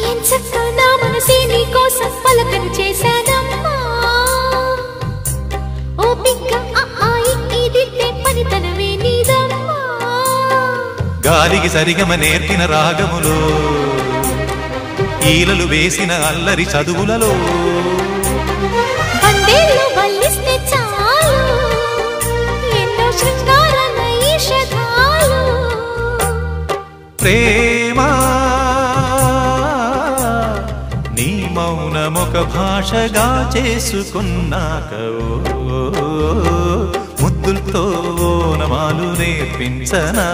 ఎంచక్కా నా మనసే నీ కోసం పలకను చేశానమ్మా ఓ పిక్క ఇదితే పనితనవే నీదమ్మా గాలికి సరిగమ నేర్పిన రాగములో ఈలలు వేసిన అల్లరి చదువులలో అందేళ్ళు వల్లిస్తే చాలు ఎన్నో శృంగార నైషధాలు ప్రేమా నీ మౌనమొక భాషగా చేసుకున్నాక ముద్దులతో నమాలు నేర్పించనా